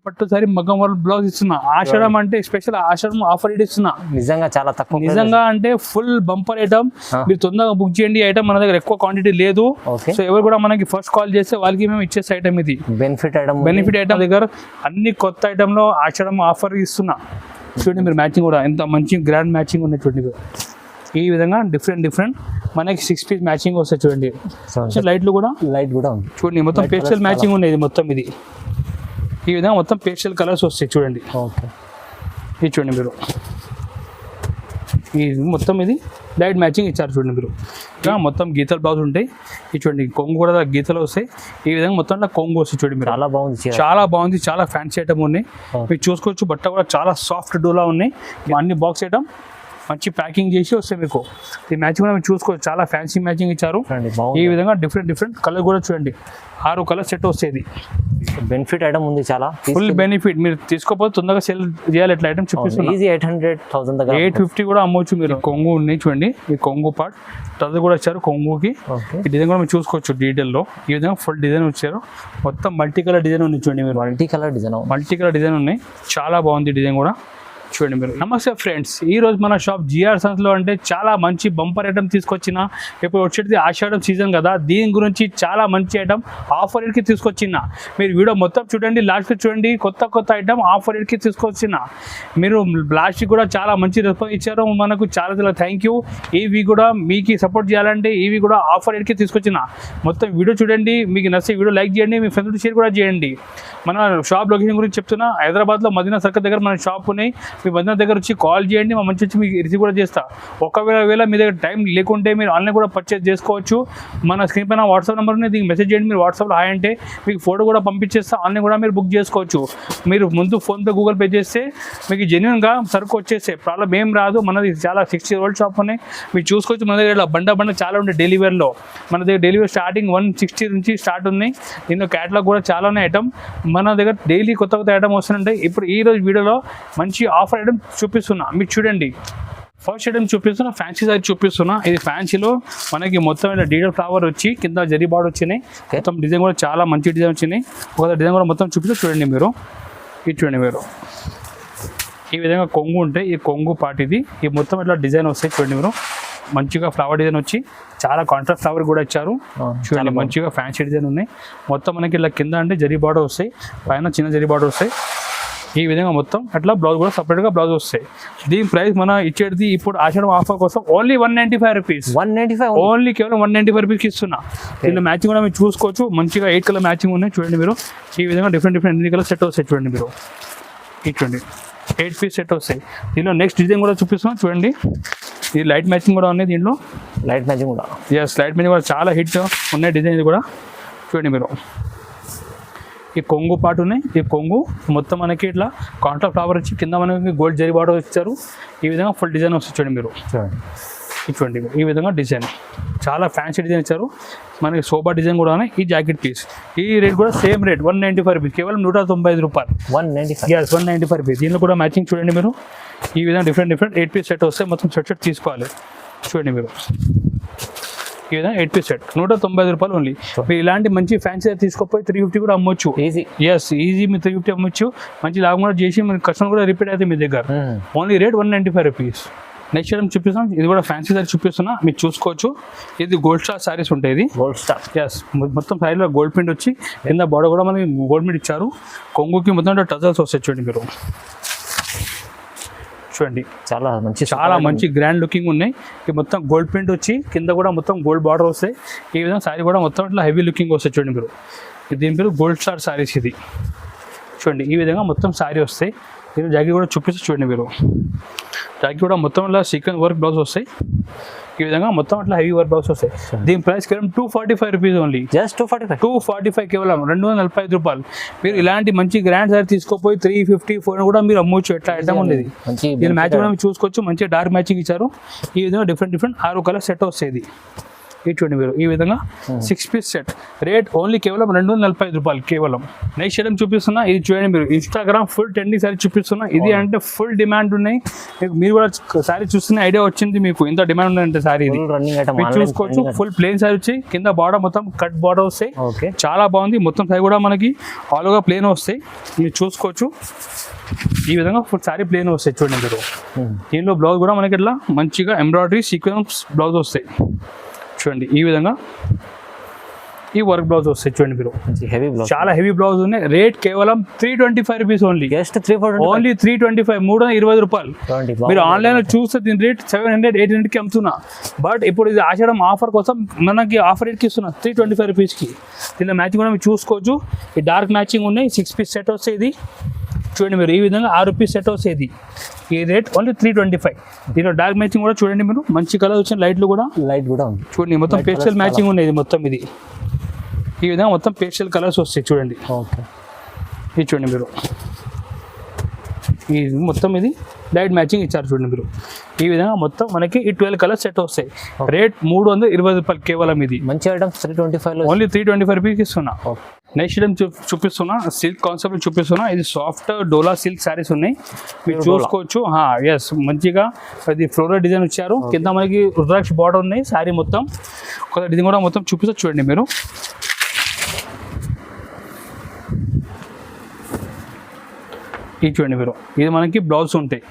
పట్టు సారీ మగ్గం work blouse ఇస్తున్నా. ఆషాఢం అంటే స్పెషల్ ఆషాఢం ఆఫర్ ఇస్తున్నా. నిజంగా చాలా తక్కువ, నిజంగా అంటే ఫుల్ బంపర్ ఐటమ్. మీరు తొందరగా బుక్ చేయండి. ఐటమ్ మన దగ్గర ఎక్కువ క్వాంటిటీ లేదు. సో ఎవరు కూడా మనకి ఫస్ట్ కాల్ చేస్తే వాళ్ళకి మేము ఇచ్చేసే ఐటమ్ ఇది. బెనిఫిట్ ఐటమ్ దగ్గర అన్ని కొత్త ఐటమ్ లో ఆషాఢం ఆఫర్ ఇస్తున్నా. చూడండి మీరు మ్యాచింగ్ కూడా ఎంత మంచి గ్రాండ్ మ్యాచింగ్ ఉన్నాయి చూడండి. ఈ విధంగా డిఫరెంట్ మనకి 6 పీస్ మ్యాచింగ్ వస్తాయి చూడండి. లైట్ కూడా ఉంది చూడండి. మొత్తం పేస్టల్ మ్యాచింగ్ ఉన్నాయి మొత్తం. ఇది ఈ విధంగా మొత్తం పేస్టల్ కలర్స్ వస్తాయి చూడండి. ఇది చూడండి మీరు. ఈ మొత్తం ఇది లైట్ మ్యాచింగ్ ఇచ్చారు చూడండి మీరు. ఇంకా మొత్తం గీతల బ్లౌజ్ ఉంటాయి. ఇది చూడండి కొంగు కూడా గీతలు వస్తాయి. ఈ విధంగా మొత్తం కొంగు వస్తాయి చూడండి మీరు. చాలా బాగుంది. చాలా ఫ్యాన్సీ ఐటమ్ ఉన్నాయి. మీరు చూసుకోవచ్చు. బట్ట కూడా చాలా సాఫ్ట్ డోలా ఉన్నాయి. అన్ని బాక్స్ ఐటమ్ మంచి ప్యాకింగ్ చేసి వస్తాయి మీకు. ఈ మ్యాచింగ్ కూడా మీరు చూసుకోవచ్చు. చాలా ఫ్యాన్సీ మ్యాచింగ్ ఇచ్చారు. ఈ విధంగా డిఫరెంట్ కలర్ కూడా చూడండి. 6 కలర్ సెట్ వస్తాయి. బెనిఫిట్ ఐటమ్ ఉంది, చాలా ఫుల్ బెనిఫిట్. మీరు తీసుకోపోతే తొందరగా సేల్ చేయాలి. ఎట్లా ఐటమ్ చూపిస్తున్నా. 850 కూడా అమ్మవచ్చు మీరు. కొంగు ఉన్నాయి చూడండి. ఈ కొంగు పార్ట్ అది కూడా వచ్చారు కొంగుకి. ఈ డిజైన్ కూడా మీరు చూసుకోవచ్చు డీటెయిల్లో. ఈ విధంగా ఫుల్ డిజైన్ వచ్చారు. మొత్తం మల్టీ కలర్ డిజైన్ ఉంది చూడండి మీరు. మల్టీ కలర్ డిజైన్ ఉన్నాయి. చాలా బాగుంది డిజైన్ కూడా చూడండి మీరు. నమస్తే ఫ్రెండ్స్, ఈ రోజు మన షాప్ జిఆర్ సన్స్ లో అంటే చాలా మంచి బంపర్ ఐటమ్ తీసుకొచ్చిన. ఇప్పుడు వచ్చేది ఆషాఢం సీజన్ కదా, దీని గురించి చాలా మంచి ఐటమ్ ఆఫర్ రేట్కి తీసుకొచ్చిన. మీరు వీడియో మొత్తం చూడండి, లాస్ట్ చూడండి. కొత్త ఐటమ్ ఆఫర్ రేట్కి తీసుకొచ్చిన. మీరు లాస్ట్ కూడా చాలా మంచి రెస్పాన్స్ ఇచ్చారు మనకు. చాలా థ్యాంక్ యూ. ఇవి కూడా మీకు సపోర్ట్ చేయాలంటే ఇవి కూడా ఆఫర్ రేట్కి తీసుకొచ్చిన. మొత్తం వీడియో చూడండి. మీకు నచ్చే వీడియో లైక్ చేయండి, మీ ఫ్రెండ్స్ షేర్ కూడా చేయండి. మన షాప్ లొకేషన్ గురించి చెప్తున్నా. హైదరాబాద్లో మదీనా సర్కిల్ దగ్గర మన షాప్ ఉన్నాయి. మీ మదీనా దగ్గర వచ్చి కాల్ చేయండి, మా మంచి వచ్చి మీకు రిసీవ్ కూడా చేస్తా. ఒకవేళ మీ దగ్గర టైం లేకుంటే మీరు ఆన్లైన్ కూడా పర్చేస్ చేసుకోవచ్చు. మన స్క్రీన్ పైన వాట్సాప్ నెంబర్ ఉంది, దీనికి మెసేజ్ చేయండి. మీరు వాట్సాప్లో హాయ్ అంటే మీకు ఫోటో కూడా పంపించేస్తా. ఆన్లైన్ కూడా మీరు బుక్ చేసుకోవచ్చు. మీరు ముందు ఫోన్పే గూగుల్ పే చేస్తే మీకు జెన్యున్గా సరుకు వచ్చేస్తే ప్రాబ్లం ఏం రాదు. మనది చాలా 60 ఓల్డ్ షాప్ ఉన్నాయి. మీరు చూసుకోవచ్చు. మన దగ్గర బండ చాలా ఉంటాయి డెలివరీలో. మన దగ్గర డెలివరీ స్టార్టింగ్ 160 నుంచి స్టార్ట్ ఉన్నాయి. దీనిలో క్యాటలాగ్ కూడా చాలా ఉన్నాయి ఐటమ్. మన దగ్గర డైలీ కొత్త ఐటమ్ వస్తుంటాయి. ఇప్పుడు ఈ రోజు వీడియోలో మంచి ఆఫర్ ఐటమ్ చూపిస్తున్నా. మీరు చూడండి. ఫస్ట్ ఐటమ్ చూపిస్తున్నా, ఫ్యాన్సీ సారీ చూపిస్తున్నా. ఇది ఫ్యాన్సీలో మనకి మొత్తం ఇలా డీటెయిల్ ఫ్లవర్ వచ్చి కింద జరీ బార్డర్ వచ్చినాయి. మొత్తం డిజైన్ కూడా చాలా మంచి డిజైన్ వచ్చినాయి. ఒక డిజైన్ కూడా మొత్తం చూపిస్తూ చూడండి మీరు. ఇది చూడండి మీరు. ఈ విధంగా కొంగు ఉంటాయి. ఈ కొంగు పార్ట్ ఇది. ఈ మొత్తం ఇట్లా డిజైన్ వస్తాయి చూడండి మీరు. మంచిగా ఫ్లవర్ డిజైన్ వచ్చి చాలా కాంట్రాస్ట్ ఫ్లవర్ కూడా ఇచ్చారు చూడండి. మంచిగా ఫ్యాన్సీ డిజైన్ ఉన్నాయి. మొత్తం మనకి ఇలా కింద అంటే జరీ బార్డర్ వస్తాయి, పైన చిన్న జరీ బార్డర్ వస్తాయి. ఈ విధంగా మొత్తం అట్లా బ్లౌజ్ కూడా సపరేట్గా బ్లౌజ్ వస్తాయి. దీని ప్రైస్ మన ఇచ్చేది ఇప్పుడు ఆషాఢం ఆఫర్ కోసం ఓన్లీ 195 రూపీస్. ఓన్లీ కేవలం 195 రూపీస్కి ఇస్తున్నా. దీనిలో మ్యాచింగ్ కూడా మీరు చూసుకోవచ్చు. మంచిగా 8 కలర్ మ్యాచింగ్ ఉన్నాయి చూడండి మీరు. ఈ విధంగా డిఫరెంట్ ఎన్ని కలర్ సెట్ వస్తాయి చూడండి మీరు. ఇది చూడండి 8 పీస్ సెట్ వస్తాయి. దీనిలో నెక్స్ట్ డిజైన్ కూడా చూపిస్తున్నాం చూడండి. ఇది లైట్ మ్యాచింగ్ కూడా ఉన్నాయి. దీంట్లో లైట్ మ్యాచింగ్ కూడా చాలా హిట్ ఉన్నాయి డిజైన్. ఇది కూడా చూడండి మీరు. ఈ కొంగు పాటు ఉన్నాయి. ఈ కొంగు మొత్తం మనకి ఇట్లా కాంట్రాస్ట్ ఫ్లవర్ వచ్చి కింద మనకి గోల్డ్ జరీ బార్డర్ ఇచ్చారు. ఈ విధంగా ఫుల్ డిజైన్ వస్తుంది చూడండి మీరు. చూడండి ఈ విధంగా డిజైన్ చాలా ఫ్యాన్సీ డిజైన్ ఇచ్చారు. మనకి సోబా డిజైన్ కూడా ఉన్నాయి. ఈ జాకెట్ పీస్ ఈ రేట్ కూడా సేమ్ రేట్ 195 రూపీస్, కేవలం 195 రూపాయలు. 195 రూపీస్. దీనిలో కూడా మ్యాచింగ్ చూడండి మీరు. ఈ విధంగా డిఫరెంట్ 8 పీస్ సెట్ వస్తే మొత్తం సెట్ తీసుకోవాలి చూడండి మీరు. ఈ విధంగా 8 పీస్ సెట్ 195 రూపాయలు ఓన్లీ. మీరు ఇలాంటి మంచి ఫ్యాన్సీ తీసుకోపోయి 350 కూడా అమ్మొచ్చు. ఈజీ మీరు 350 అమ్మొచ్చు. మంచి లాభం కూడా చేసి మన కస్టమర్ కూడా రిపీట్ అయితే మీ దగ్గర. Only rate 195 rupees. Next item చూపిస్తాం. ఇది కూడా ఫ్యాన్సీ సారీ చూపిస్తున్నా, మీరు చూసుకోవచ్చు. ఇది గోల్డ్ స్టార్ సారీస్ ఉంటాయి. ఇది గోల్డ్ స్టార్. మొత్తం సారీలో గోల్డ్ ప్రింట్ వచ్చి కింద బార్డర్ కూడా మనకి గోల్డ్ ప్రింట్ ఇచ్చారు. కొంగుకి మొత్తం టజల్స్ వస్తాయి చూడండి మీరు. చూడండి చాలా మంచి గ్రాండ్ లుకింగ్ ఉన్నాయి. ఇది మొత్తం గోల్డ్ ప్రింట్ వచ్చి కింద కూడా మొత్తం గోల్డ్ బార్డర్ వస్తాయి. ఈ విధంగా సారీ కూడా మొత్తం ఇట్లా హెవీ లుకింగ్ వస్తాయి చూడండి మీరు. దీని పేరు గోల్డ్ స్టార్ సారీస్. ఇది చూడండి ఈ విధంగా మొత్తం సారీ వస్తాయి. దీని జాకెట్ కూడా చూపిస్తే చూడండి మీరు. జాకెట్ కూడా మొత్తం ఇలా సీక్వెన్స్ వర్క్ బ్లౌజ్ వస్తాయి. ఈ విధంగా మొత్తం అట్లా హెవీ వర్క్ బ్లౌజ్ వస్తాయి. దీని ప్రైస్ కేవలం 245 రూపీస్ ఓన్లీ. జస్ట్ 245 కేవలం 245 రూపాయలు. మీరు ఇలాంటి మంచి గ్రాండ్ సారీ తీసుకోపోయి 350 400 కూడా మీరు అమ్మవచ్చు. ఎట్లా ఐటమ్ ఉండేది. దీని మ్యాచింగ్ కూడా మీరు చూసుకోవచ్చు. మంచి డార్క్ మ్యాచింగ్ ఇచ్చారు. ఈ విధంగా డిఫరెంట్ 6 కలర్ సెట్ వస్తాయి. ఇది చూడండి మీరు ఈ విధంగా 6 పీస్ సెట్ రేట్ ఓన్లీ కేవలం 245 రూపాయలు కేవలం. నెక్స్ట్ ఐటమ్ చూపిస్తున్నా, ఇది చూడండి మీరు ఇన్స్టాగ్రామ్ ఫుల్ ట్రెండింగ్ సారీ చూపిస్తున్నా. ఇది అంటే ఫుల్ డిమాండ్ ఉన్నాయి, మీరు కూడా సారీ చూస్తున్న ఐడియా వచ్చింది మీకు ఎంత డిమాండ్ ఉందంటే సారీ ఇది మీరు చూసుకోవచ్చు. ఫుల్ ప్లేన్ సారీ వచ్చి కింద బార్డర్ మొత్తం కట్ బార్డర్ వస్తాయి, చాలా బాగుంది. మొత్తం సారీ కూడా మనకి ఆల్ ఓవర్ ప్లేన్ వస్తాయి, మీరు చూసుకోవచ్చు. ఈ విధంగా ఫుల్ సారీ ప్లేన్ వస్తాయి చూడండి మీరు. దీనిలో బ్లౌజ్ కూడా మనకి ఇట్లా మంచిగా ఎంబ్రాయిడరీ సీక్వెన్స్ బ్లౌజ్ వస్తాయి చూడండి. ఈ విధంగా ఈ వర్క్ బ్లౌజ్ వస్తాయి చూడండి మీరు, హెవీ బ్లౌజ్, చాలా హెవీ బ్లౌజ్ ఉన్నాయి. రేట్ కేవలం 325 రూపీస్ ఓన్లీ, జస్ట్ 340 ఓన్లీ 325, 320 రూపాయలు. మీరు ఆన్లైన్ లో చూస్తే దీని రేట్ 700, 800 కి అమ్ముతున్నా. బట్ ఇప్పుడు ఇది ఆషాఢం ఆఫర్ కోసం మనకి ఆఫర్ రేట్కి ఇస్తున్నా 325 రూపీస్కి. దీనిలో మ్యాచింగ్ కూడా మీరు చూసుకోవచ్చు. ఈ డార్క్ మ్యాచింగ్ ఉన్నాయి, 6 పీస్ సెట్ వస్తాయి. ఇది చూడండి మీరు ఈ విధంగా 6 పీస్ సెట్ వస్తాయి. ఈ రేట్ ఓన్లీ 325. దీనిలో డార్క్ మ్యాచింగ్ కూడా చూడండి మీరు, మంచి కలర్ వచ్చిన లైట్లు కూడా ఉంది చూడండి. మొత్తం పేస్టల్ మ్యాచింగ్ ఉన్నాయి మొత్తం. ఇది ఈ విధంగా మొత్తం పేస్టల్ కలర్స్ వస్తాయి చూడండి. ఇది చూడండి మీరు, ఈ మొత్తం ఇది లైట్ మ్యాచింగ్ ఇచ్చారు చూడండి మీరు. ఈ విధంగా మొత్తం మనకి ఈ 12 కలర్స్ సెట్ వస్తాయి. రేట్ 320 రూపాయలు కేవలం. ఇది మంచి ఐటమ్ 325, ఓన్లీ 325 రూపీస్కి ఇస్తున్నా. నెక్స్ట్ ఐటమ్ చూపిస్తున్నా, సిల్క్ కాన్సెప్ట్ చూపిస్తున్నా. ఇది సాఫ్ట్ డోలా సిల్క్ శారీస్ ఉన్నాయి, మీరు చూసుకోవచ్చు. ఎస్, మంచిగా ఇది ఫ్లోరల్ డిజైన్ ఇచ్చారు. కింద మనకి రుద్రాక్ష బార్డర్ ఉన్నాయి. శారీ మొత్తం కొత్త డిజైన్ కూడా మొత్తం చూపిస్తా చూడండి మీరు. ఇది చూడండి మీరు, ఇది మనకి బ్లౌజ్ ఉంటాయి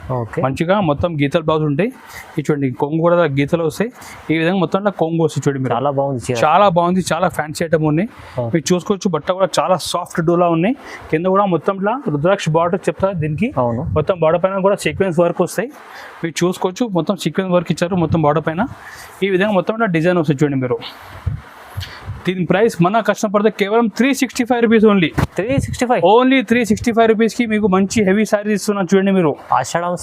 మంచిగా మొత్తం గీతల బ్లౌజ్ ఉంటాయి. ఇది చూడండి కొంగు కూడా గీతలు వస్తాయి. ఈ విధంగా మొత్తం కొంగు వస్తాయి చూడండి మీరు, చాలా బాగుంది, చాలా బాగుంది. చాలా ఫ్యాన్సీ ఐటమ్ ఉన్నాయి, మీరు చూసుకోవచ్చు. బట్ట కూడా చాలా సాఫ్ట్ డోలా ఉన్నాయి. కింద కూడా మొత్తం ఇట్లా రుద్రాక్ష బార్డర్ చెప్తారు దీనికి. మొత్తం బార్డర్ పైన కూడా సీక్వెన్స్ వర్క్ వస్తాయి, మీరు చూసుకోవచ్చు. మొత్తం సీక్వెన్స్ వర్క్ ఇచ్చారు మొత్తం బార్డర్ పైన. ఈ విధంగా మొత్తం ఇట్లా డిజైన్ వస్తాయి చూడండి మీరు. దీని ప్రైస్ మన కస్టమర్ పడితే కేవలం 365 రూపీస్ ఓన్లీ. 365 ఓన్లీ 365 రూపీస్కి మీకు మంచి హెవీ సారీస్ ఇస్తున్నాను చూడండి మీరు. ఆషాఢం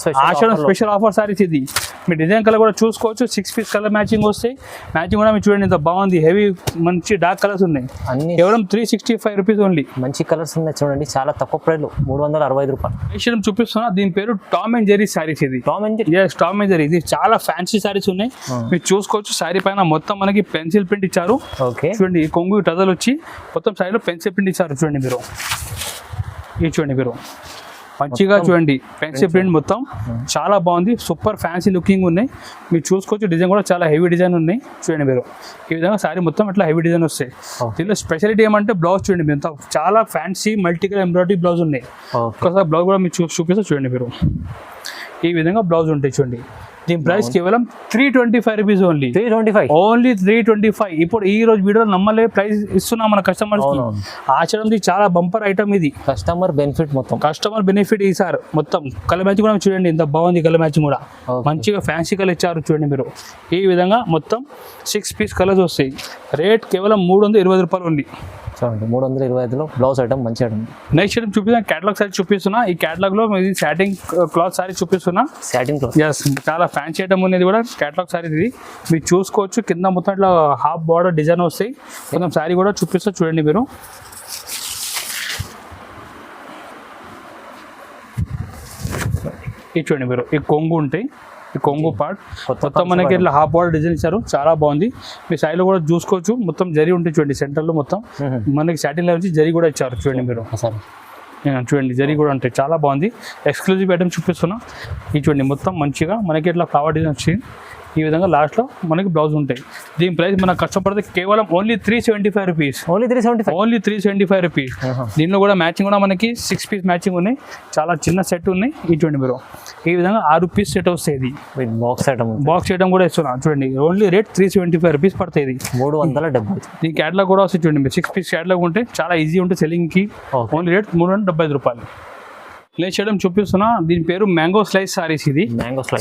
స్పెషల్ ఆఫర్ సారీస్ ఇది. మీ డిజైన్ కలర్ కూడా చూసుకోవచ్చు. 6 పీస్ కలర్ మ్యాచింగ్ వస్తాయి. మ్యాచింగ్ కూడా మీరు చూడండి ఎంత బాగుంది, హెవీ మంచి డార్క్ కలర్స్ ఉన్నాయి. అన్ని కేవలం 365 రూపీస్ ఓన్లీ. మంచి కలర్స్ ఉన్నాయి చూడండి, చాలా తక్కువ ప్రైస్, 365 రూపాయలు. నెక్స్ట్ చూపిస్తున్నా, దీని పేరు టామ్ అండ్ జెర్రీ సారీస్. ఇది టామ్ అండ్ జెర్రీ, ఇది చాలా ఫ్యాన్సీ సారీస్ ఉన్నాయి, మీరు చూసుకోవచ్చు. సారీ పైన మొత్తం మనకి పెన్సిల్ ప్రింట్ ఇచ్చారు చూడండి. ఈ కొంగు టజల్ వచ్చి మొత్తం సైడ్లో పెన్సిల్ ప్రింట్ ఇచ్చారు చూడండి మీరు. ఇది చూడండి మీరు, మంచిగా చూడండి పెన్సిల్ ప్రింట్ మొత్తం చాలా బాగుంది. సూపర్ ఫ్యాన్సీ లుకింగ్ ఉన్నాయి, మీరు చూసుకోవచ్చు. డిజైన్ కూడా చాలా హెవీ డిజైన్ ఉన్నాయి చూడండి మీరు. ఈ విధంగా సారీ మొత్తం ఇట్లా హెవీ డిజైన్ వస్తాయి. దీనిలో స్పెషాలిటీ ఏమంటే బ్లౌజ్ చూడండి మీరు, చాలా fancy multi colour embroidery blouse ఉన్నాయి. ఒకసారి బ్లౌజ్ కూడా మీరు చూపిస్తే చూడండి మీరు. ఈ విధంగా బ్లౌజ్ ఉంటాయి చూడండి. దీని ప్రైస్ కేవలం 325 రూపీస్ ఓన్లీ. 325 ఓన్లీ 325. ఇప్పుడు ఈ రోజు వీడియో నమ్మలే ప్రైస్ ఇస్తున్నాం మన కస్టమర్స్. ఆచరణది చాలా బంపర్ ఐటమ్ ఇది, కస్టమర్ బెనిఫిట్ ఈసారి. మొత్తం కలర్ మ్యాచింగ్ కూడా చూడండి ఎంత బాగుంది. కలర్ మ్యాచింగ్ కూడా మంచిగా ఫ్యాన్సీ కలర్ ఇచ్చారు చూడండి మీరు. ఈ విధంగా మొత్తం 6 పీస్ కలర్స్ వస్తాయి. రేట్ కేవలం 320 రూపాయలు ఓన్లీ. 325లో బ్లౌజ్ ఐటమ్ మంచి ఐటమ్. నెక్స్ట్ ఐటమ్ చూపిస్తున్నా, క్యాటలాగ్ సారీ చూపిస్తున్నా. ఈ క్యాటలాగ్ లో ఇది సాటిన్ క్లాత్ సారీ చూపిస్తున్నా. సాటిన్ క్లాత్, ఎస్, చాలా ఫ్యాన్సీ ఐటమ్ ఉన్నది కూడా. క్యాటలాగ్ సారీ ఇది మీరు చూసుకోవచ్చు. కింద మొత్తం ఇట్లా హాఫ్ బార్డర్ డిజైన్ వస్తాయి. మొత్తం సారీ కూడా చూపిస్తా చూడండి మీరు. ఇది చూడండి మీరు, ఈ కొంగు ఉంటాయి, ఈ కొంగు పార్ట్ మొత్తం మనకి ఇట్లా హాఫ్ బార్డర్ డిజైన్ ఇచ్చారు, చాలా బాగుంది. మీ సైడ్లో కూడా చూసుకోవచ్చు. మొత్తం జరీ ఉంటాయి చూడండి, సెంటర్లో మొత్తం మనకి సాటిన్ లెవెల్ నుంచి జరీ కూడా ఇచ్చారు చూడండి మీరు. చూడండి జరీ కూడా ఉంటాయి, చాలా బాగుంది. ఎక్స్క్లూజివ్ ఐటమ్ చూపిస్తున్నా. ఇది చూడండి మొత్తం మంచిగా మనకి ఇట్లా ఫ్లవర్ డిజైన్ వచ్చింది. ఈ విధంగా లాస్ట్లో మనకి బ్లౌజ్ ఉంటాయి. దీని ప్రైస్ మనకు కష్టపడితే కేవలం ఓన్లీ 375 రూపీస్. Only 375 rupees. దీనిలో కూడా మ్యాచింగ్ కూడా మనకి 6 పీస్ మ్యాచింగ్ ఉన్నాయి, చాలా చిన్న సెట్ ఉన్నాయి. ఇది చూడండి మీరు, ఈ విధంగా 6 పీస్ సెట్ వస్తాయి. ఇది బాక్స్ ఐటమ్ కూడా ఇస్తున్నా చూడండి. ఓన్లీ రేట్ 375 రూపీస్ పడుతుంది. 370. దీని క్యాటలాగ్ కూడా వస్తాయి చూడండి మీరు. 6 పీస్ క్యాటలాగ్ ఉంటే చాలా ఈజీ ఉంటుంది సెల్లింగ్కి. ఓన్లీ రేట్ 375 రూపాయలు. నెక్స్ట్ ఐటమ్ చూపిస్తున్నా, దీని పేరు మ్యాంగో స్లైస్ సారీస్. ఇది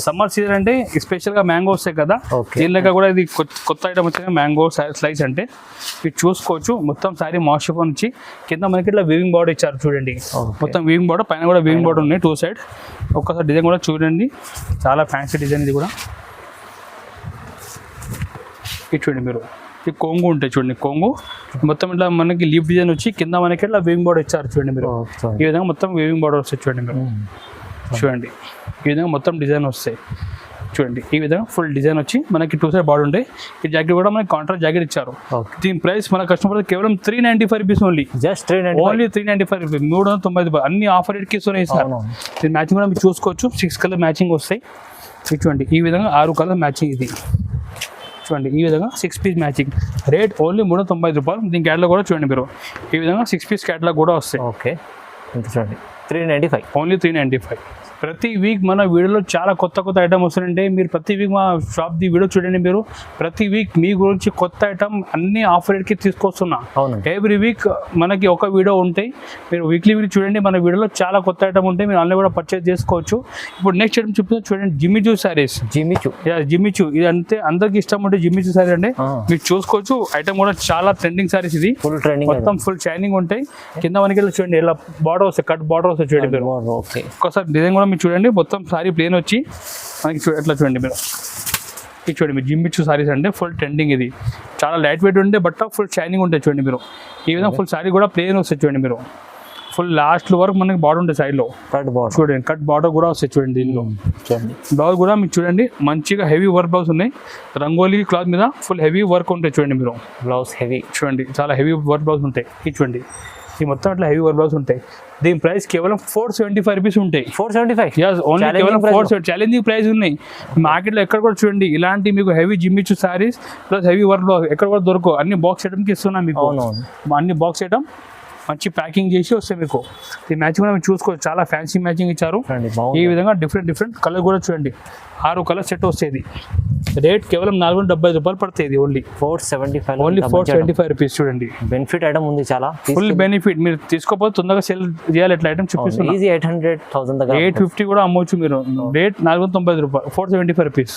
సమ్మర్ సీజన్ అంటే స్పెషల్ గా మ్యాంగో వస్తాయి కదా, దీని లెక్క కూడా ఇది కొత్త ఐటమ్ వచ్చింది మ్యాంగో స్లైస్ అంటే. ఇది చూసుకోవచ్చు. మొత్తం సారీ మాషిఫాన్ నుంచి కింద మనకి ఇట్లా వీవింగ్ బార్డర్ ఇచ్చారు చూడండి. మొత్తం వీవింగ్ బార్డర్, పైన కూడా వీవింగ్ బార్డర్ ఉన్నాయి 2 సైడ్. ఒక్కసారి డిజైన్ కూడా చూడండి, చాలా ఫ్యాన్సీ డిజైన్ ఇది కూడా. ఇది చూడండి మీరు, ఈ కొంగు ఉంటాయి చూడండి. కొంగు మొత్తం ఇట్లా మనకి లీఫ్ డిజైన్ వచ్చి కింద మనకి ఇట్లా వేవింగ్ బార్డర్ ఇచ్చారు చూడండి మీరు. ఈ విధంగా మొత్తం వేవింగ్ బార్డర్ వస్తాయి చూడండి మీరు. చూడండి ఈ విధంగా మొత్తం డిజైన్ వస్తాయి. చూడండి ఈ విధంగా ఫుల్ డిజైన్ వచ్చి మనకి 2 సైడ్ బాడీ ఉంటాయి. ఈ జాకెట్ కూడా మనకి కాంట్రాస్ట్ జాకెట్ ఇచ్చారు. దీని ప్రైస్ మన కస్టమర్ కేవలం 395 rupees only. Just 395 only 395 rupees, 390 రూపాయలు. అన్ని ఆఫర్ రేట్కి ఇస్తున్నాయి సార్. దీని మ్యాచింగ్ కూడా మీరు చూసుకోవచ్చు. 6 కలర్ మ్యాచింగ్ వస్తాయి. చూడండి ఈ విధంగా 6 కలర్ మ్యాచింగ్. ఇది చూడండి ఈ విధంగా 6 పీస్ మ్యాచింగ్. రేట్ ఓన్లీ 390 రూపాయలు. దీని క్యాటలాగ్ కూడా చూడండి మీరు. ఈ విధంగా 6 పీస్ క్యాటలాగ్ కూడా వస్తాయి. ఓకే చూడండి 395, ఓన్లీ 395. ప్రతి వీక్ మన వీడియోలో చాలా కొత్త కొత్త ఐటమ్ వస్తుందంటే మీరు ప్రతి వీక్ మా షాప్ది వీడియో చూడండి. మీరు ప్రతి వీక్ మీ గురించి కొత్త ఐటమ్ అన్ని ఆఫర్ రేట్కి తీసుకొస్తున్నా. ఎవ్రీ వీక్ మనకి ఒక వీడియో ఉంటాయి. మీరు వీక్లీ చూడండి, మన వీడియోలో చాలా కొత్త ఐటమ్ ఉంటాయి. మీరు ఆన్లైన్ కూడా పర్చేస్ చేసుకోవచ్చు. ఇప్పుడు నెక్స్ట్ ఐటమ్ చూపిస్తే చూడండి, జిమ్మిచూ శారీస్. జిమ్మిచూ ఇది అంతే అందరికి ఇష్టం ఉంటే జిమ్మిచూ శారీ అంటే మీరు చూసుకోవచ్చు. ఐటమ్ కూడా చాలా ట్రెండింగ్ శారీస్. ఇది ఫుల్ ట్రెండింగ్, మొత్తం ఫుల్ షైనింగ్ ఉంటాయి. కింద మనకి చూడండి ఇలా బార్డర్ వస్తాయి, కట్ బార్డర్ వస్తాయి. చూడండి మీరు ఒక్కసారి డిజైన్ కూడా మీరు చూడండి. మొత్తం సారీ ప్లేన్ వచ్చి మనకి ఎట్లా చూడండి మీరు. ఇది చూడండి మీరు జిమ్మిచూ సారీస్ అంటే ఫుల్ ట్రెండింగ్. ఇది చాలా లైట్ వెయిట్ ఉంటే బట్ ఫుల్ షైనింగ్ ఉంటాయి. చూడండి మీరు ఈ విధంగా ఫుల్ సారీ కూడా ప్లేన్ వస్తాయి. చూడండి మీరు ఫుల్ లాస్ట్ వరకు మనకి బార్డర్ ఉంటుంది సైడ్లో. చూడండి కట్ బార్డర్ కూడా వస్తాయి. చూడండి దీనిలో బ్లౌజ్ కూడా మీకు చూడండి మంచిగా హెవీ వర్క్ బ్లౌజ్ ఉన్నాయి. రంగోలీ క్లాత్ మీద ఫుల్ హెవీ వర్క్ ఉంటాయి. చూడండి మీరు బ్లౌజ్ హెవీ చూడండి, చాలా హెవీ వర్క్ బ్లౌజ్ ఉంటాయి. ఇది చూడండి ఈ మొత్తం అట్లా హెవీ వర్క్ బ్లౌజ్ ఉంటాయి. దీని ప్రైస్ కేవలం 475 రూపీస్ ఉంటాయి. 475 ఓన్లీ కేవలం 470. ఛాలెంజింగ్ ప్రైస్ ఉన్నాయి మార్కెట్లో. ఎక్కడ కూడా చూడండి ఇలాంటి మీకు heavy Jimmy Choo saris plus heavy work blouse ఎక్కడ కూడా దొరకవు. అన్ని బాక్స్ ఐటమ్కి ఇస్తున్నాం మీకు. అన్ని బాక్స్ ఐటమ్ మంచి ప్యాకింగ్ చేసి వస్తాయి మీకు. ఈ మ్యాచింగ్ కూడా మీరు చూసుకోవచ్చు. చాలా ఫ్యాన్సీ మ్యాచింగ్ ఇచ్చారు. ఈ విధంగా డిఫరెంట్ కలర్ కూడా చూడండి 6 కలర్ సెట్ వస్తాయి. రేట్ కేవలం 470 రూపాయలు పడుతుంది. ఇది ఓన్లీ 475, ఓన్లీ 475 రూపీస్. చూడండి బెనిఫిట్ ఐటమ్ ఉంది, చాలా ఫుల్ బెనిఫిట్. మీరు తీసుకోపోతే తొందరగా సేల్ చేయాలి. ఎట్లా ఐటమ్ చూపిస్తున్నా. 850 కూడా అమ్మవచ్చు మీరు. రేట్ 490 రూపాయలు, 475 రూపీస్.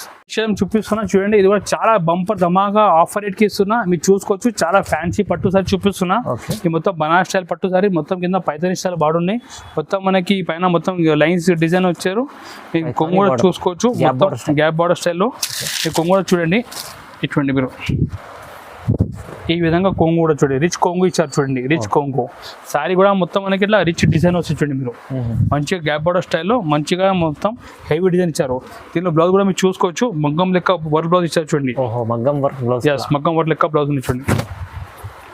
చూపిస్తున్నా చూడండి. ఇది కూడా చాలా బంపర్ ధమాగా ఆఫర్ రేట్కి ఇస్తున్నా. మీరు చూసుకోవచ్చు. చాలా ఫ్యాన్సీ పట్టు సారీ చూపిస్తున్నా. ఈ మొత్తం బనారస్ స్టైల్ పట్టు సారీ. మొత్తం కింద పైతాని స్టైల్ బార్డర్ ఉన్నాయి. మొత్తం మనకి పైన మొత్తం లైన్స్ డిజైన్ వచ్చారు. కొంగు కూడా చూసుకోవచ్చు. గ్యాప్ బార్డర్ స్టైల్లో ఈ కొంగు కూడా చూడండి. ఇటువంటి మీరు ఈ విధంగా కొంగు కూడా చూడండి. రిచ్ కొంగు ఇచ్చారు. చూడండి రిచ్ కొంగు. సారీ కూడా మొత్తం మనకి ఇట్లా రిచ్ డిజైన్ వస్తుంది. చూడండి మీరు మంచిగా గ్యాప్ బార్డర్ స్టైల్లో మంచిగా మొత్తం హెవీ డిజైన్ ఇచ్చారు. దీనిలో బ్లౌజ్ కూడా మీరు చూసుకోవచ్చు. మగ్గం లెక్క వర్క్ బ్లౌజ్ ఇచ్చారు. చూడండి మగ్గం వర్క్ లెక్క బ్లౌజ్ ఉంది.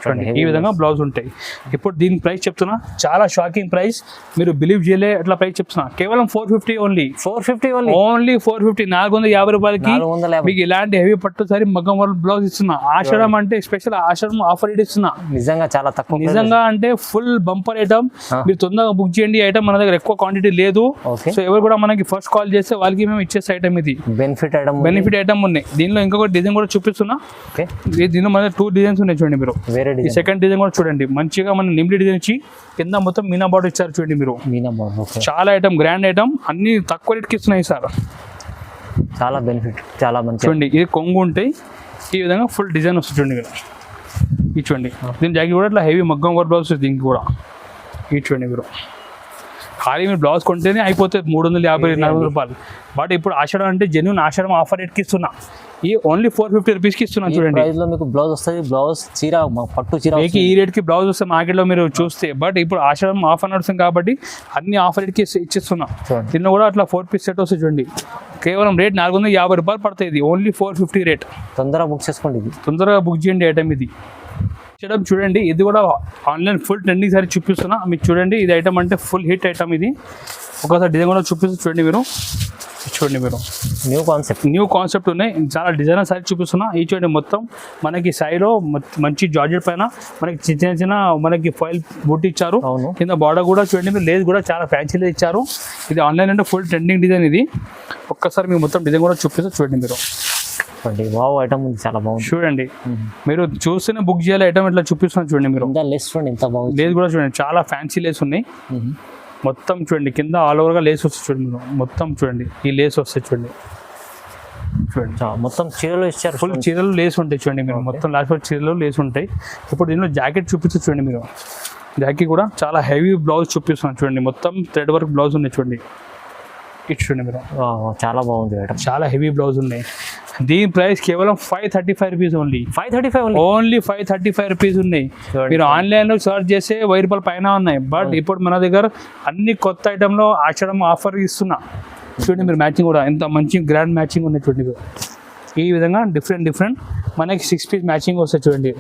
చూడండి ఈ విధంగా బ్లౌజ్ ఉంటాయి. ఇప్పుడు దీని ప్రైస్ చెప్తున్నా, చాలా షాకింగ్ ప్రైస్. మీరు బిలీవ్ చేయలే అట్లా ప్రైస్ చెప్తున్నా. కేవలం 450 ఓన్లీ. 450 ఓన్లీ 450. 450 రూపాయలకి మీకు ఇలాంటి హెవీ పట్టు సారీ మగ్గం వర్క్ బ్లౌజ్ ఇస్తున్నా. ఆషాఢం అంటే స్పెషల్ ఆషాఢం ఆఫర్ రేట్ ఇస్తున్నా. నిజంగా చాలా తక్కువ. నిజంగా అంటే ఫుల్ బంపర్ ఐటమ్. మీరు తొందరగా బుక్ చేయండి. ఈ ఐటమ్ మన దగ్గర ఎక్కువ క్వాంటిటీ లేదు. సో ఎవరు కూడా మనకి ఫస్ట్ కాల్ చేస్తే వాళ్ళకి మేము ఇచ్చేసే ఐటమ్ ఇది. బెనిఫిట్ ఐటమ్ ఉన్నాయి. దీనిలో ఇంకొక డిజైన్ కూడా చూపిస్తున్నా. దీనిలో మన 2 డిజైన్స్ ఉన్నాయి. చూడండి మీరు ఈ సెకండ్ డిజైన్ కూడా చూడండి. మంచిగా మన నిమ్లి డిజైన్ ఇచ్చి కింద మొత్తం మీనా బార్డర్ ఇచ్చారు. చూడండి మీరు చాలా ఐటమ్, గ్రాండ్ ఐటమ్, అన్ని తక్కువ రేట్కి ఇస్తున్నాయి సార్. చాలా బెనిఫిట్, చాలా మంచి. చూడండి ఇది కొంగు ఉంటాయి. ఈ విధంగా ఫుల్ డిజైన్ వస్తుంది. చూడండి మీరు ఇది చూడండి. దీని జాకెట్ కూడా ఇట్లా హెవీ మగ్గం వర్క్ బ్లౌజ్ వస్తుంది. దీనికి కూడా ఇది చూడండి మీరు. ఖాళీ మీరు బ్లౌజ్ కొంటేనే అయిపోతుంది 350-400 రూపాయలు. బట్ ఇప్పుడు ఆషాఢం అంటే జెన్యూన్ ఆషాఢం ఆఫర్ రేట్కి ఇస్తున్నా. ఈ ఓన్లీ 450 రూపీస్కి ఇస్తున్నా. చూడండి మీకు బ్లౌజ్ వస్తుంది. బ్లౌజ్ చీర పట్టు చీర మీకు ఈ రేట్కి బ్లౌజ్ వస్తే మార్కెట్లో మీరు చూస్తే. బట్ ఇప్పుడు ఆషాఢం ఆఫర్ నడుస్తుంది కాబట్టి అన్ని ఆఫర్ రేట్కి ఇచ్చిస్తున్నా. దీనిలో కూడా అట్లా 4 పీస్ సెట్ వస్తుంది. చూడండి కేవలం రేట్ 450 రూపాయలు పడుతుంది. ఇది ఓన్లీ 450 రేట్. తొందరగా బుక్ చేసుకోండి. ఇది తొందరగా బుక్ చేయండి ఐటమ్. ఇది చూడండి ఇది కూడా ఆన్లైన్ ఫుల్ ట్రెండింగ్ సారీ చూపిస్తున్నా. మీకు చూడండి ఇది ఐటమ్ అంటే ఫుల్ హిట్ ఐటమ్. ఇది ఒకసారి డిజైన్ కూడా చూపిస్తుంది. చూడండి మీరు న్యూ కాన్సెప్ట్ ఉన్నాయి. చాలా డిజైనర్ సారీ చూపిస్తున్నా. ఈ చూడండి మొత్తం మనకి సైడ్లో మంచి జార్జెట్ పైన మనకి చిన్న మనకి ఫాయిల్ బూట్ ఇచ్చారు. కింద బార్డర్ కూడా చూడండి మీరు లేస్ కూడా చాలా ఫ్యాన్సీలో ఇచ్చారు. ఇది ఆన్లైన్ అంటే ఫుల్ ట్రెండింగ్ డిజైన్. ఇది ఒక్కసారి మీకు మొత్తం డిజైన్ కూడా చూపిస్తే చూడండి మీరు. వావ్ ఐటమ్ ఉంది, చాలా బాగుంది. చూడండి మీరు చూస్తేనే బుక్ చేయాలి. ఐటమ్ ఇట్లా చూపిస్తున్నాను. చూడండి మీరు లేస్ చూడండి ఎంత బాగుంది. లేస్ కూడా చూడండి చాలా ఫ్యాన్సీ లేస్ ఉన్నాయి. మొత్తం చూడండి కింద ఆల్ ఓవర్గా లేస్ వస్తుంది. చూడండి మీరు మొత్తం చూడండి ఈ లేస్ వస్తాయి. చూడండి మొత్తం చీరలు ఇచ్చారు. ఫుల్ చీరలు లేస్ ఉంటాయి. చూడండి మీరు మొత్తం లాస్ట్ వరకు చీరలు లేస్ ఉంటాయి. ఇప్పుడు దీనిలో జాకెట్ చూపిస్తుంది. చూడండి మీరు జాకెట్ కూడా చాలా హెవీ బ్లౌజ్ చూపిస్తున్నాను. చూడండి మొత్తం థ్రెడ్ వర్క్ బ్లౌజ్ ఉన్నాయి. చూడండి చూడండి మీరు చాలా బాగుంది. చాలా హెవీ బ్లౌజ్ ఉన్నాయి. దీని ప్రైస్ కేవలం 535 రూపీస్ ఓన్లీ. 535 ఓన్లీ 535 రూపీస్ ఉన్నాయి. మీరు ఆన్లైన్లో సర్చ్ చేస్తే 1000 రూపాయల పైన ఉన్నాయి. బట్ ఇప్పుడు మన దగ్గర అన్ని కొత్త ఐటెంలో ఆషాఢం ఆఫర్ ఇస్తున్నా. చూడండి మీరు మ్యాచింగ్ కూడా ఎంత మంచి గ్రాండ్ మ్యాచింగ్ ఉన్నాయి చూడండి మీరు. ఈ విధంగా డిఫరెంట్ మనకి 6 పీస్ మ్యాచింగ్ వస్తాయి చూడండి.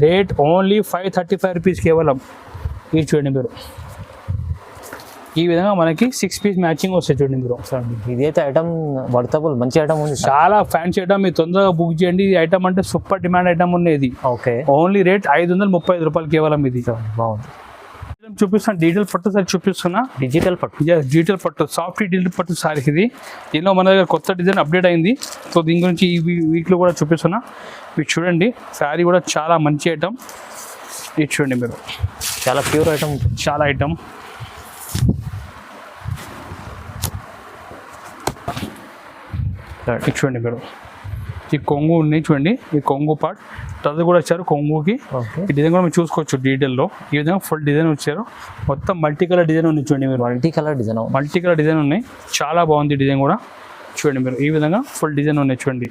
రేట్ ఓన్లీ 535 రూపీస్ కేవలం. ఇది చూడండి మీరు, ఈ విధంగా మనకి 6 పీస్ మ్యాచింగ్ వస్తాయి చూడండి మీరు. ఇదైతే ఐటమ్ వర్తబుల్, మంచి ఐటమ్ ఉంది, చాలా ఫ్యాన్సీ ఐటమ్. మీరు తొందరగా బుక్ చేయండి. ఈ ఐటమ్ అంటే సూపర్ డిమాండ్ ఐటమ్ ఉన్నది. ఓకే, ఓన్లీ రేట్ 535 రూపాయలు కేవలం. ఇది బాగుంది. చూపిస్తాను డిజిటల్ పట్టు సారీ చూపిస్తున్నా. డిజిటల్ పట్టు, డిజిటల్ పట్టు, సాఫ్ట్ డిజిటల్ పట్టు సారీ ఇది. దీనిలో మన దగ్గర కొత్త డిజైన్ అప్డేట్ అయింది. సో దీని గురించి ఈ వీక్లో కూడా చూపిస్తున్నా. మీరు చూడండి, సారీ కూడా చాలా మంచి ఐటమ్. ఇది చూడండి మీరు, చాలా ప్యూర్ ఐటమ్, చాలా ఐటమ్. ఇది చూడండి మీరు, ఈ కొంగు ఉన్నాయి చూడండి. ఈ కొంగు పార్ట్ అది కూడా వచ్చారు కొంగుకి. ఈ డిజైన్ కూడా మీరు చూసుకోవచ్చు డీటెయిల్లో. ఈ విధంగా ఫుల్ డిజైన్ వచ్చారు. మొత్తం మల్టీ కలర్ డిజైన్ ఉంది చూడండి మీరు. మల్టీ కలర్ డిజైన్ ఉన్నాయి. చాలా బాగుంది డిజైన్ కూడా. చూడండి మీరు, ఈ విధంగా ఫుల్ డిజైన్ ఉన్నాయి చూడండి.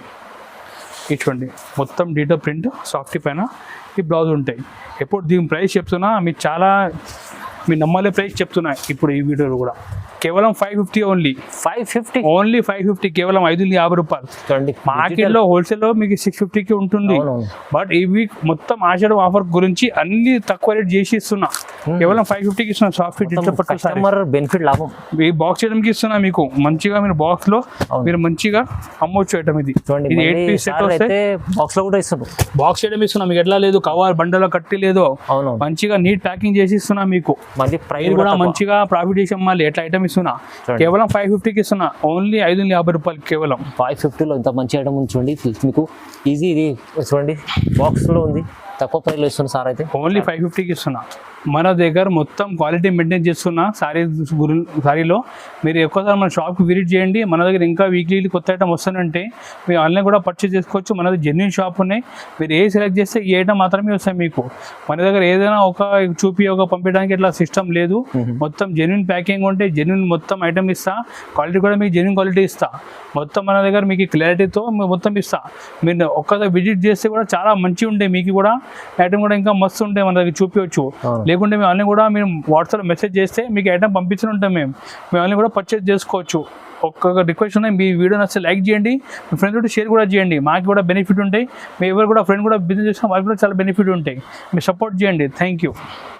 ఇది చూడండి, మొత్తం డీటెయిల్ ప్రింట్ సాఫ్టీ పైన ఈ బ్లౌజ్ ఉంటాయి. ఎప్పుడు దీని ప్రైస్ చెప్తున్నా మీకు చాలా మీ నమ్మలే ప్రైస్ చెప్తున్నా ఇప్పుడు ఈ వీడియోలో కూడా. కేవలం 550 ఓన్లీ. 550 కేవలం 550 రూపాయలు. మార్కెట్లో హోల్సేల్లో మీకు 650కి ఉంటుంది. బట్ ఈ వీక్ మొత్తం ఆషాఢం ఆఫర్ గురించి అన్ని తక్కువ రేట్ చేసి ఇస్తున్నా. కేవలం 550కి ఇస్తున్నా. సాఫ్ట్ కస్టమర్ బెనిఫిట్ లాభం. ఈ బాక్స్ చేయడానికి ఇస్తున్నా మీకు. మంచిగా మీరు బాక్స్ లో మీరు మంచిగా అమ్మవచ్చు ఐటమ్. ఇది 8 పీస్ సెట్ వస్తే బాక్స్ లో కూడా ఇస్తున్నారు. బాక్స్ చేయడం ఇస్తున్నా మీకు. ఎట్లా లేదు, కవర్ బండలో కట్టి లేదు, మంచిగా నీట్ ప్యాకింగ్ చేసి ఇస్తున్నా మీకు. ప్రైస్ కూడా మంచిగా ప్రాఫిట్ చేసి అమ్మాలి. ఎట్లా ఐటమ్ ఇస్తున్నా. కేవలం 550కి ఇస్తున్నా. ఓన్లీ 550 రూపాయలు కేవలం. 550లో ఇంత మంచి ఐటమ్ ఉంది చూడండి మీకు. ఈజీ, ఇది చూడండి బాక్స్ లో ఉంది. తక్కువ ప్రైస్లో ఇస్తున్నా సార్. అయితే ఓన్లీ 550కి ఇస్తున్నా. మన దగ్గర మొత్తం క్వాలిటీ మెయింటైన్ చేస్తున్నా సారీలో. మీరు ఎక్కువసారి మన షాప్కి విజిట్ చేయండి. మన దగ్గర ఇంకా వీక్లీ కొత్త ఐటమ్ వస్తానంటే మీరు ఆన్లైన్ కూడా పర్చేస్ చేసుకోవచ్చు. మన దగ్గర జెన్యూన్ షాప్ ఉన్నాయి. మీరు ఏ సెలెక్ట్ చేస్తే ఈ ఐటమ్ మాత్రమే వస్తాయి మీకు. మన దగ్గర ఏదైనా ఒక చూపి ఒక పంపించడానికి ఇట్లా సిస్టమ్ లేదు. మొత్తం జెన్యూన్ ప్యాకింగ్ ఉంటే జెన్యూన్ మొత్తం ఐటమ్ ఇస్తా. క్వాలిటీ కూడా మీకు జెన్యూన్ క్వాలిటీ ఇస్తా. మొత్తం మన దగ్గర మీకు క్లారిటీతో మొత్తం ఇస్తా. మీరు ఒక్కసారి విజిట్ చేస్తే కూడా చాలా మంచిగా ఉంటాయి. మీకు కూడా ఐటమ్ కూడా ఇంకా మస్తు ఉంటాయి. మన దగ్గర చూపించవచ్చు. లేకుంటే మేము అన్నీ కూడా మేము వాట్సాప్లో మెసేజ్ చేస్తే మీకు ఐటమ్ పంపించి ఉంటాం. మేము అన్నీ కూడా పర్చేజ్ చేసుకోవచ్చు. ఒక్కొక్క రిక్వెస్ట్ ఉన్నాయి. మీ వీడియో నచ్చితే లైక్ చేయండి. మీ ఫ్రెండ్స్ కూడా షేర్ కూడా చేయండి. మాకు కూడా బెనిఫిట్ ఉంటాయి. మీ ఎవరు కూడా ఫ్రెండ్ కూడా బిజినెస్ చేసినా వాళ్ళకి కూడా చాలా బెనిఫిట్ ఉంటాయి. మీరు సపోర్ట్ చేయండి. Thank you.